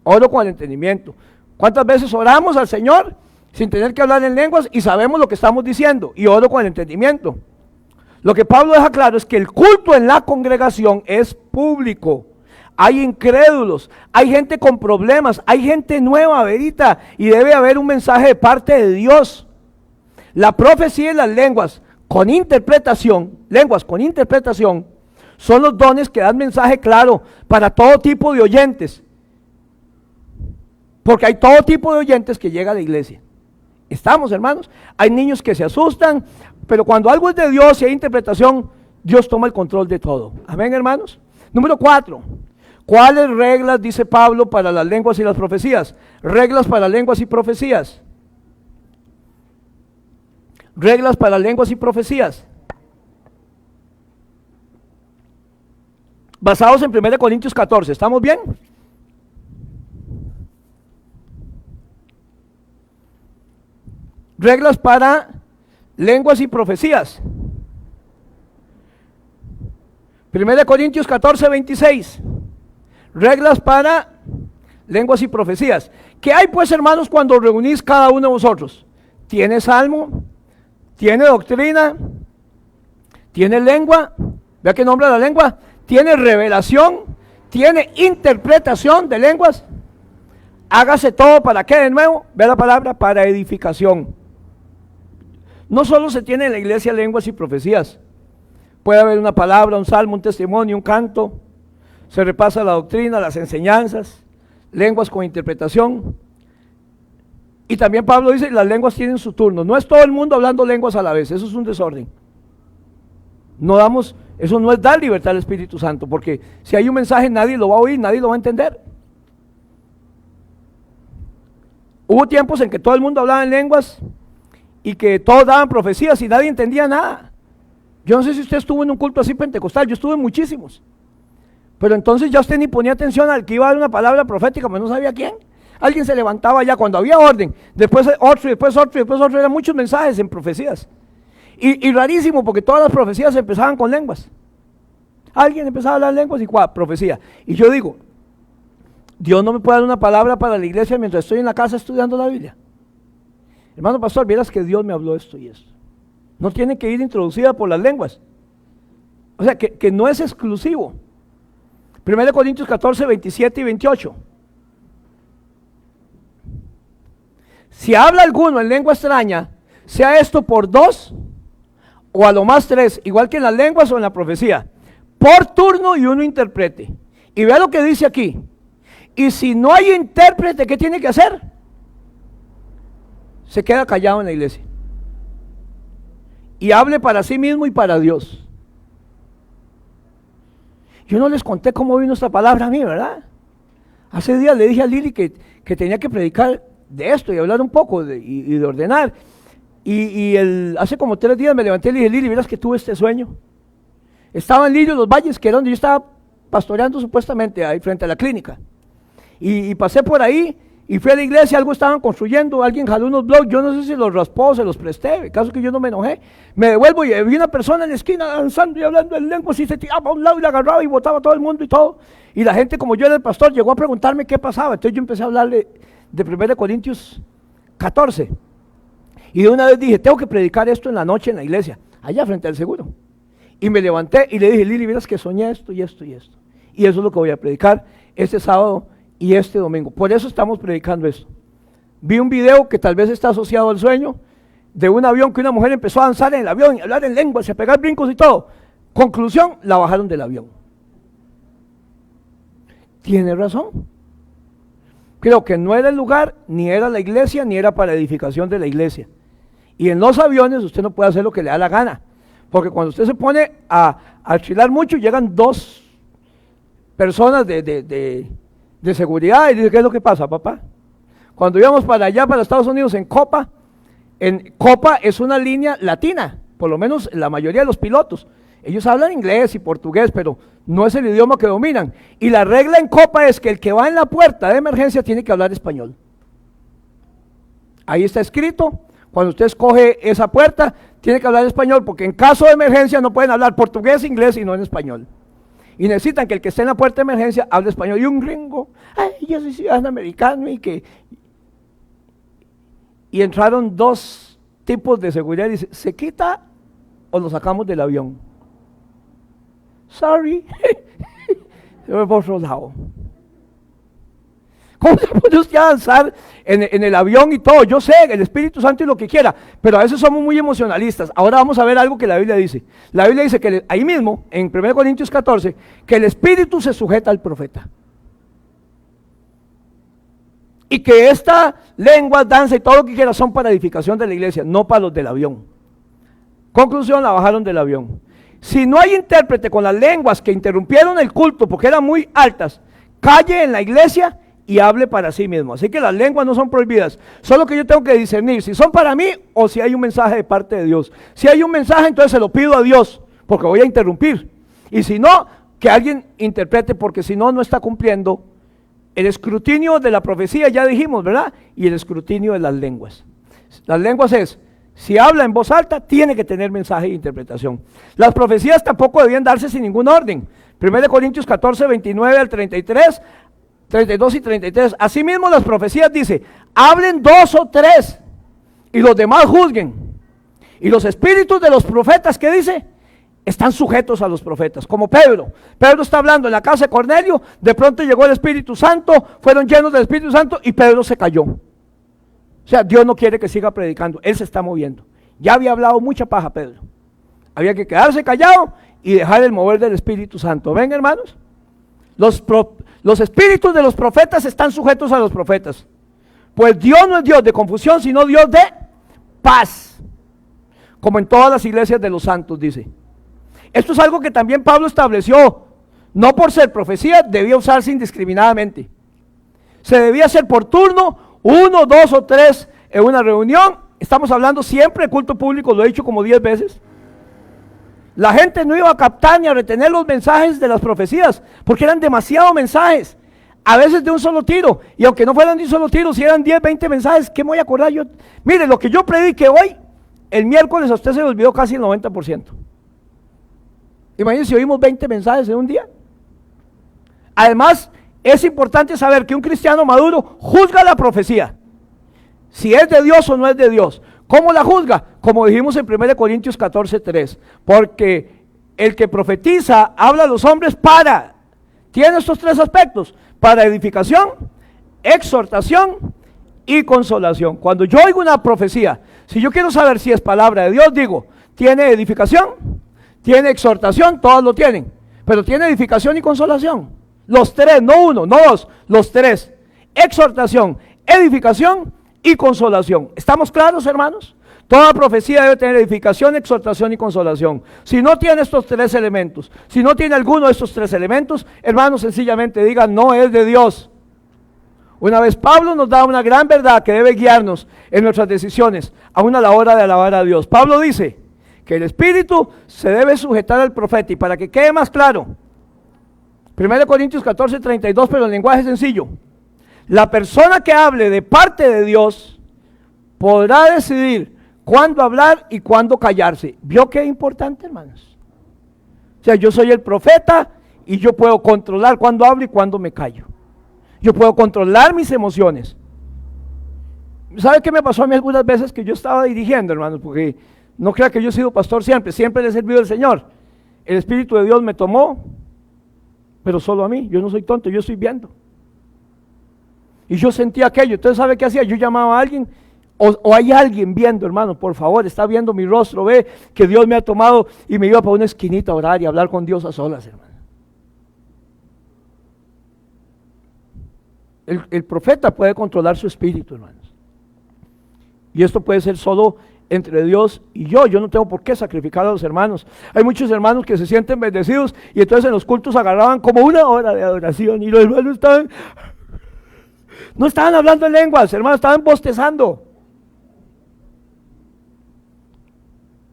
oro con el entendimiento. ¿Cuántas veces oramos al Señor sin tener que hablar en lenguas y sabemos lo que estamos diciendo? Y oro con el entendimiento. Lo que Pablo deja claro es que el culto en la congregación es público. Hay incrédulos, hay gente con problemas, hay gente nueva, verita, y debe haber un mensaje de parte de Dios. La profecía y las lenguas con interpretación, son los dones que dan mensaje claro para todo tipo de oyentes. Porque hay todo tipo de oyentes que llega a la iglesia. ¿Estamos, hermanos? Hay niños que se asustan, pero cuando algo es de Dios y hay interpretación, Dios toma el control de todo. Amén, hermanos. Número 4. ¿Cuáles reglas dice Pablo para las lenguas y las profecías? Reglas para lenguas y profecías. Reglas para lenguas y profecías. Basados en 1 Corintios 14, ¿estamos bien? Reglas para lenguas y profecías. 1 Corintios 14, 26. Reglas para lenguas y profecías. ¿Qué hay pues, hermanos, cuando reunís cada uno de vosotros? ¿Tiene salmo? ¿Tiene doctrina? ¿Tiene lengua? ¿Vea qué nombra la lengua? ¿Tiene revelación? ¿Tiene interpretación de lenguas? Hágase todo, ¿para qué de nuevo? Ve la palabra, para edificación. No solo se tiene en la iglesia lenguas y profecías. Puede haber una palabra, un salmo, un testimonio, un canto. Se repasa la doctrina, las enseñanzas, lenguas con interpretación. Y también Pablo dice, las lenguas tienen su turno. No es todo el mundo hablando lenguas a la vez, eso es un desorden. Eso no es dar libertad al Espíritu Santo, porque si hay un mensaje nadie lo va a oír, nadie lo va a entender. Hubo tiempos en que todo el mundo hablaba en lenguas y que todos daban profecías y nadie entendía nada. Yo no sé si usted estuvo en un culto así pentecostal, yo estuve en muchísimos. Pero entonces ya usted ni ponía atención al que iba a dar una palabra profética, pues no sabía quién. Alguien se levantaba ya cuando había orden, después otro, y después otro, y después otro, eran muchos mensajes en profecías. Y rarísimo, porque todas las profecías empezaban con lenguas. Alguien empezaba a hablar lenguas y profecía. Y yo digo, Dios no me puede dar una palabra para la iglesia mientras estoy en la casa estudiando la Biblia. Hermano pastor, vieras que Dios me habló esto y esto. No tiene que ir introducida por las lenguas. O sea, que no es exclusivo. 1 Corintios 14, 27 y 28. Si habla alguno en lengua extraña, sea esto por 2 o a lo más 3, igual que en las lenguas o en la profecía, por turno y uno interprete. Y vea lo que dice aquí. Y si no hay intérprete, ¿qué tiene que hacer? Se queda callado en la iglesia. Y hable para sí mismo y para Dios. Yo no les conté cómo vino esta palabra a mí, ¿verdad? Hace días le dije a Lili que tenía que predicar de esto y hablar un poco y de ordenar. Hace como 3 días me levanté y le dije, Lili, verás que tuve este sueño. Estaba en Lirio, Los Valles, que era donde yo estaba pastoreando supuestamente, ahí frente a la clínica. Y pasé por ahí y fui a la iglesia, algo estaban construyendo, alguien jaló unos blogs, yo no sé si los raspó, se los presté, el caso que yo no me enojé. Me devuelvo y vi una persona en la esquina danzando y hablando en lengua, y se tiraba a un lado y la agarraba y botaba a todo el mundo y todo. Y la gente, como yo era el pastor, llegó a preguntarme qué pasaba. Entonces yo empecé a hablarle de 1 Corintios 14. Y de una vez dije, tengo que predicar esto en la noche en la iglesia, allá frente al seguro. Y me levanté y le dije, Lili, miras que soñé esto y esto y esto. Y eso es lo que voy a predicar este sábado y este domingo. Por eso estamos predicando esto. Vi un video que tal vez está asociado al sueño, de un avión que una mujer empezó a danzar en el avión y a hablar en lenguas y a pegar brincos y todo. Conclusión, la bajaron del avión. Tiene razón. Creo que no era el lugar, ni era la iglesia, ni era para edificación de la iglesia. Y en los aviones usted no puede hacer lo que le da la gana. Porque cuando usted se pone a alquilar mucho, llegan 2 personas de seguridad y dice, ¿qué es lo que pasa, papá? Cuando íbamos para allá, para Estados Unidos, en Copa es una línea latina, por lo menos la mayoría de los pilotos. Ellos hablan inglés y portugués, pero no es el idioma que dominan. Y la regla en Copa es que el que va en la puerta de emergencia tiene que hablar español. Ahí está escrito, cuando usted escoge esa puerta, tiene que hablar español, porque en caso de emergencia no pueden hablar portugués, inglés y no en español. Y necesitan que el que esté en la puerta de emergencia hable español. Y un gringo, ay, yo soy ciudadano americano y entraron 2 tipos de seguridad y dice, ¿se quita o lo sacamos del avión? Sorry. Se fue por otro lado. ¿Cómo se puede usted avanzar en el avión y todo? Yo sé, el Espíritu Santo y lo que quiera, pero a veces somos muy emocionalistas. Ahora vamos a ver algo que la Biblia dice. La Biblia dice que ahí mismo, en 1 Corintios 14, que el Espíritu se sujeta al profeta. Y que esta lengua, danza y todo lo que quiera son para edificación de la iglesia, no para los del avión. Conclusión, la bajaron del avión. Si no hay intérprete con las lenguas que interrumpieron el culto porque eran muy altas, calle en la iglesia y hable para sí mismo. Así que las lenguas no son prohibidas, solo que yo tengo que discernir si son para mí o si hay un mensaje de parte de Dios. Si hay un mensaje, entonces se lo pido a Dios, porque voy a interrumpir. Y si no, que alguien interprete, porque si no, no está cumpliendo el escrutinio de la profecía, ya dijimos, ¿verdad? Y el escrutinio de las lenguas. Las lenguas es, si habla en voz alta, tiene que tener mensaje e interpretación. Las profecías tampoco debían darse sin ningún orden. 1 Corintios 14, 29 al 33, 32 y 33. Asimismo las profecías dice, hablen 2 o 3 y los demás juzguen. Y los espíritus de los profetas, ¿qué dice? están sujetos a los profetas, como Pedro. Pedro está hablando en la casa de Cornelio, de pronto llegó el Espíritu Santo, fueron llenos del Espíritu Santo y Pedro se cayó. O sea, Dios no quiere que siga predicando, Él se está moviendo. Ya había hablado mucha paja Pedro. Había que quedarse callado y dejar el mover del Espíritu Santo. ¿Ven, hermanos? Los espíritus de los profetas están sujetos a los profetas. Pues Dios no es Dios de confusión, sino Dios de paz. Como en todas las iglesias de los santos, dice. Esto es algo que también Pablo estableció. No por ser profecía, debía usarse indiscriminadamente. Se debía hacer por turno, 1, 2 o 3 en una reunión. Estamos hablando siempre de culto público, lo he dicho como 10 veces. La gente no iba a captar ni a retener los mensajes de las profecías, porque eran demasiados mensajes, a veces de un solo tiro, y aunque no fueran de un solo tiro, si eran 10, 20 mensajes, ¿qué me voy a acordar yo? Mire, lo que yo prediqué hoy, el miércoles a usted se le olvidó casi el 90%. Imagínense si oímos 20 mensajes en un día. Además, es importante saber que un cristiano maduro juzga la profecía, si es de Dios o no es de Dios. ¿Cómo la juzga? Como dijimos en 1 Corintios 14:3, porque el que profetiza habla a los hombres tiene estos 3 aspectos: para edificación, exhortación y consolación. Cuando yo oigo una profecía, si yo quiero saber si es palabra de Dios, digo, ¿tiene edificación? ¿Tiene exhortación? Todos lo tienen, pero ¿tiene edificación y consolación? Los 3, no 1, no 2, los 3: exhortación, edificación y consolación. ¿Estamos claros, hermanos? Toda profecía debe tener edificación, exhortación y consolación. Si no tiene estos 3 elementos, si no tiene alguno de estos 3 elementos, hermanos, sencillamente digan, no es de Dios. Una vez Pablo nos da una gran verdad que debe guiarnos en nuestras decisiones, aún a la hora de alabar a Dios. Pablo dice que el Espíritu se debe sujetar al profeta, y para que quede más claro, 1 Corintios 14:32, pero en lenguaje sencillo: la persona que hable de parte de Dios podrá decidir cuándo hablar y cuándo callarse. ¿Vio qué importante, hermanos? O sea, yo soy el profeta y yo puedo controlar cuándo hablo y cuándo me callo. Yo puedo controlar mis emociones. ¿Sabe qué me pasó a mí algunas veces que yo estaba dirigiendo, hermanos? Porque no crea que yo he sido pastor siempre le he servido al Señor. El Espíritu de Dios me tomó, pero solo a mí. Yo no soy tonto, yo estoy viendo. Y yo sentía aquello. Entonces, ¿sabe qué hacía? Yo llamaba a alguien, o hay alguien viendo, hermano, por favor, está viendo mi rostro, ve que Dios me ha tomado, y me iba para una esquinita a orar y a hablar con Dios a solas, hermano. El profeta puede controlar su espíritu, hermanos. Y esto puede ser solo entre Dios y yo. Yo no tengo por qué sacrificar a los hermanos. Hay muchos hermanos que se sienten bendecidos, y entonces en los cultos agarraban como 1 hora de adoración, y los hermanos no estaban hablando en lenguas, hermanos, estaban bostezando.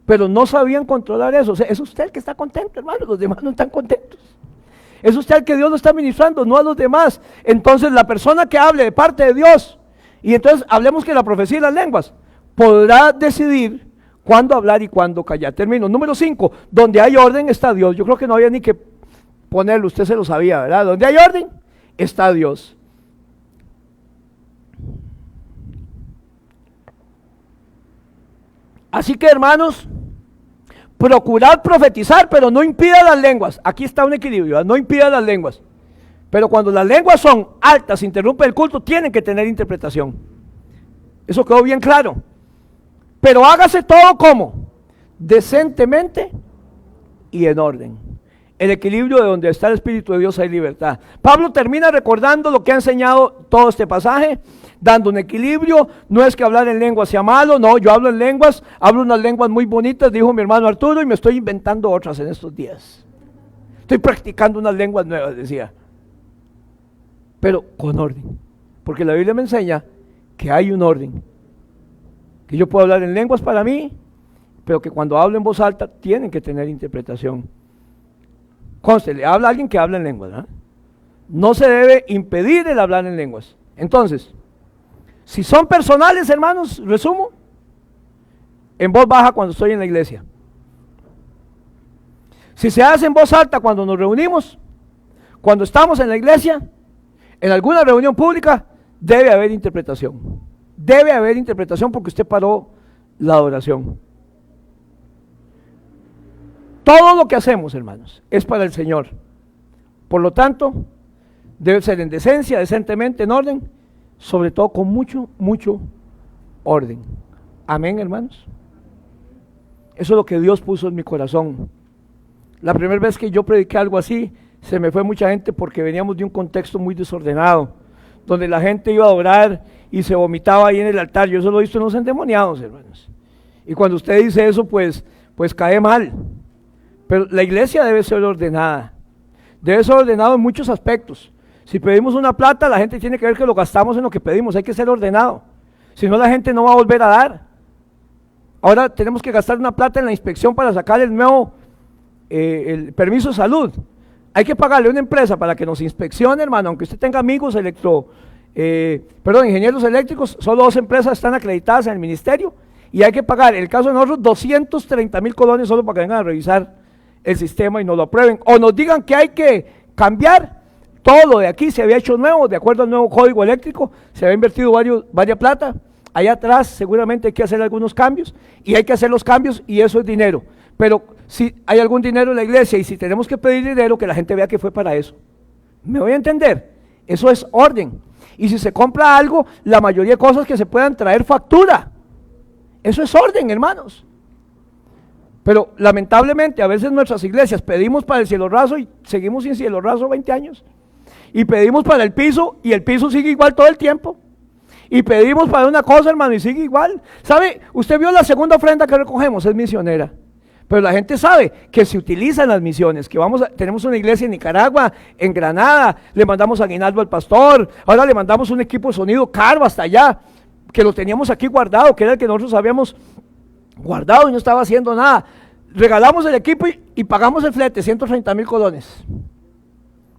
Pero no sabían controlar eso. O sea, es usted el que está contento, hermano, los demás no están contentos. Es usted el que Dios lo está ministrando, no a los demás. Entonces la persona que hable de parte de Dios, y entonces hablemos que la profecía y las lenguas, podrá decidir cuándo hablar y cuándo callar. Termino. Número 5, donde hay orden está Dios. Yo creo que no había ni que ponerlo, usted se lo sabía, ¿verdad? Donde hay orden está Dios. Así que, hermanos, procurad profetizar, pero no impida las lenguas. Aquí está un equilibrio, no impida las lenguas. Pero cuando las lenguas son altas, interrumpe el culto, tienen que tener interpretación. Eso quedó bien claro. Pero hágase todo como decentemente y en orden. El equilibrio de donde está el Espíritu de Dios hay libertad. Pablo termina recordando lo que ha enseñado todo este pasaje, dando un equilibrio. No es que hablar en lenguas sea malo, no, yo hablo en lenguas, hablo unas lenguas muy bonitas, dijo mi hermano Arturo, y me estoy inventando otras en estos días. Estoy practicando unas lenguas nuevas, decía. Pero con orden, porque la Biblia me enseña que hay un orden. Que yo puedo hablar en lenguas para mí, pero que cuando hablo en voz alta tienen que tener interpretación. Conste, le habla a alguien que habla en lenguas, ¿no? No se debe impedir el hablar en lenguas. Entonces, si son personales, hermanos, resumo, en voz baja cuando estoy en la iglesia. Si se hace en voz alta cuando nos reunimos, cuando estamos en la iglesia, en alguna reunión pública, debe haber interpretación. Debe haber interpretación porque usted paró la adoración. Todo lo que hacemos, hermanos, es para el Señor. Por lo tanto, debe ser en decencia, decentemente, en orden, sobre todo con mucho, mucho orden. Amén, hermanos. Eso es lo que Dios puso en mi corazón. La primera vez que yo prediqué algo así, se me fue mucha gente porque veníamos de un contexto muy desordenado, donde la gente iba a orar y se vomitaba ahí en el altar. Yo eso lo he visto en los endemoniados, hermanos. Y cuando usted dice eso, pues cae mal. Pero la iglesia debe ser ordenada. Debe ser ordenado en muchos aspectos. Si pedimos una plata, la gente tiene que ver que lo gastamos en lo que pedimos. Hay que ser ordenado. Si no, la gente no va a volver a dar. Ahora tenemos que gastar una plata en la inspección para sacar el nuevo el permiso de salud. Hay que pagarle a una empresa para que nos inspeccione, hermano, aunque usted tenga amigos ingenieros eléctricos. Solo 2 empresas están acreditadas en el ministerio y hay que pagar, en el caso de nosotros, 230,000 colones solo para que vengan a revisar el sistema y nos lo aprueben, o nos digan que hay que cambiar todo lo de aquí. Se había hecho nuevo, de acuerdo al nuevo código eléctrico, se había invertido varias plata. Allá atrás seguramente hay que hacer algunos cambios, y hay que hacer los cambios, y eso es dinero. Pero si hay algún dinero en la iglesia, y si tenemos que pedir dinero, que la gente vea que fue para eso. ¿Me voy a entender? Eso es orden. Y si se compra algo, la mayoría de cosas que se puedan traer factura. Eso es orden, hermanos. Pero lamentablemente a veces nuestras iglesias pedimos para el cielo raso y seguimos sin cielo raso 20 años. Y pedimos para el piso y el piso sigue igual todo el tiempo. Y pedimos para una cosa, hermano, y sigue igual. ¿Sabe? Usted vio la segunda ofrenda que recogemos, es misionera. Pero la gente sabe que se utilizan las misiones, que tenemos una iglesia en Nicaragua, en Granada, le mandamos aguinaldo al pastor, ahora le mandamos un equipo de sonido caro hasta allá, que lo teníamos aquí guardado, que era el que nosotros habíamos guardado y no estaba haciendo nada. Regalamos el equipo y pagamos el flete, 130,000 colones.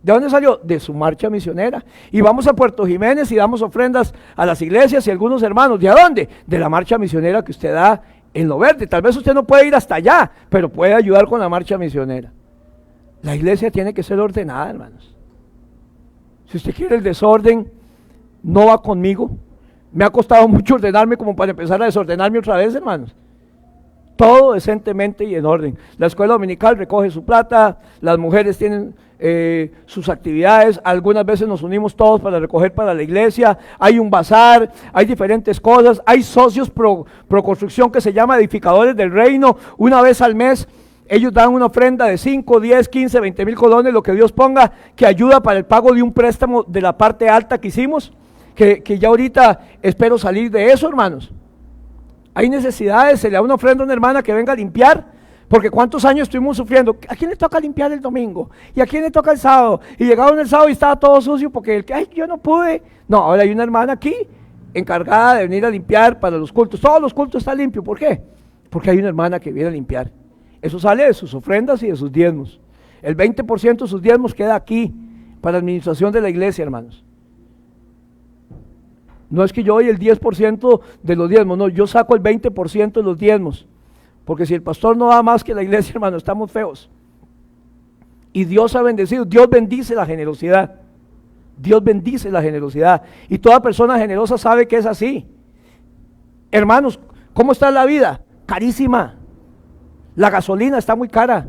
¿De dónde salió? De su marcha misionera. Y vamos a Puerto Jiménez y damos ofrendas a las iglesias y a algunos hermanos. ¿De dónde? De la marcha misionera que usted da en Lo Verde. Tal vez usted no puede ir hasta allá, pero puede ayudar con la marcha misionera. La iglesia tiene que ser ordenada, hermanos. Si usted quiere el desorden, no va conmigo. Me ha costado mucho ordenarme como para empezar a desordenarme otra vez, hermanos. Todo decentemente y en orden. La escuela dominical recoge su plata, las mujeres tienen sus actividades, algunas veces nos unimos todos para recoger para la iglesia, hay un bazar, hay diferentes cosas, hay socios pro construcción que se llama edificadores del reino. Una vez al mes ellos dan una ofrenda de 5, 10, 15, 20,000 colones, lo que Dios ponga, que ayuda para el pago de un préstamo de la parte alta que hicimos, que ya ahorita espero salir de eso, hermanos. Hay necesidades, se le da una ofrenda a una hermana que venga a limpiar, porque cuántos años estuvimos sufriendo. ¿A quién le toca limpiar el domingo? ¿Y a quién le toca el sábado? Y llegaron el sábado y estaba todo sucio porque yo no pude. No, ahora hay una hermana aquí encargada de venir a limpiar para los cultos. Todos los cultos están limpios. ¿Por qué? Porque hay una hermana que viene a limpiar. Eso sale de sus ofrendas y de sus diezmos. El 20% de sus diezmos queda aquí para la administración de la iglesia, hermanos. No es que yo doy el 10% de los diezmos, no, yo saco el 20% de los diezmos, porque si el pastor no da más que la iglesia, hermano, estamos feos. Y Dios ha bendecido, Dios bendice la generosidad, Dios bendice la generosidad, y toda persona generosa sabe que es así. Hermanos, ¿cómo está la vida? Carísima. La gasolina está muy cara.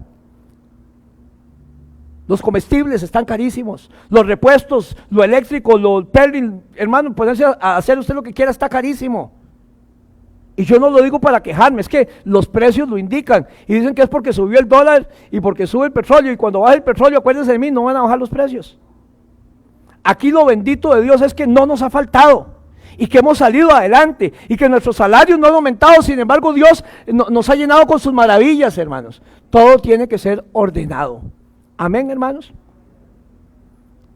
Los comestibles están carísimos, los repuestos, lo eléctrico, lo perling, hermano, ponerse a hacer usted lo que quiera está carísimo. Y yo no lo digo para quejarme, es que los precios lo indican. Y dicen que es porque subió el dólar y porque sube el petróleo. Y cuando baja el petróleo, acuérdense de mí, no van a bajar los precios. Aquí lo bendito de Dios es que no nos ha faltado. Y que hemos salido adelante. Y que nuestros salarios no han aumentado. Sin embargo, Dios nos ha llenado con sus maravillas, hermanos. Todo tiene que ser ordenado. Amén, hermanos.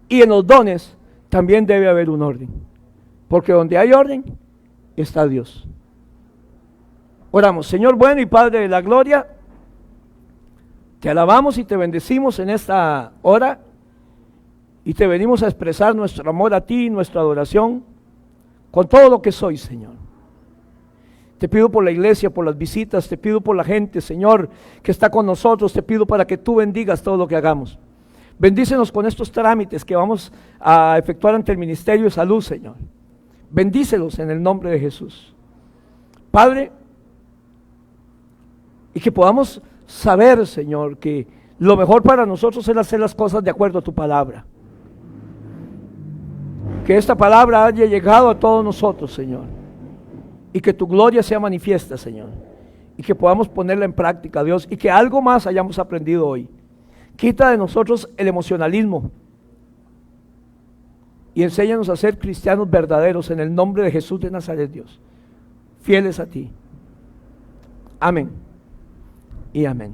Y en los dones también debe haber un orden, porque donde hay orden está Dios. Oramos. Señor bueno y Padre de la gloria, te alabamos y te bendecimos en esta hora, y te venimos a expresar nuestro amor a ti, nuestra adoración, con todo lo que soy, Señor. Te pido por la iglesia, por las visitas, te pido por la gente, Señor, que está con nosotros, te pido para que tú bendigas todo lo que hagamos. Bendícenos con estos trámites que vamos a efectuar ante el Ministerio de Salud, Señor. Bendícelos en el nombre de Jesús. Padre, y que podamos saber, Señor, que lo mejor para nosotros es hacer las cosas de acuerdo a tu palabra. Que esta palabra haya llegado a todos nosotros, Señor, y que tu gloria sea manifiesta, Señor, y que podamos ponerla en práctica, Dios, y que algo más hayamos aprendido hoy. Quita de nosotros el emocionalismo y enséñanos a ser cristianos verdaderos en el nombre de Jesús de Nazaret, Dios, fieles a ti. Amén y amén.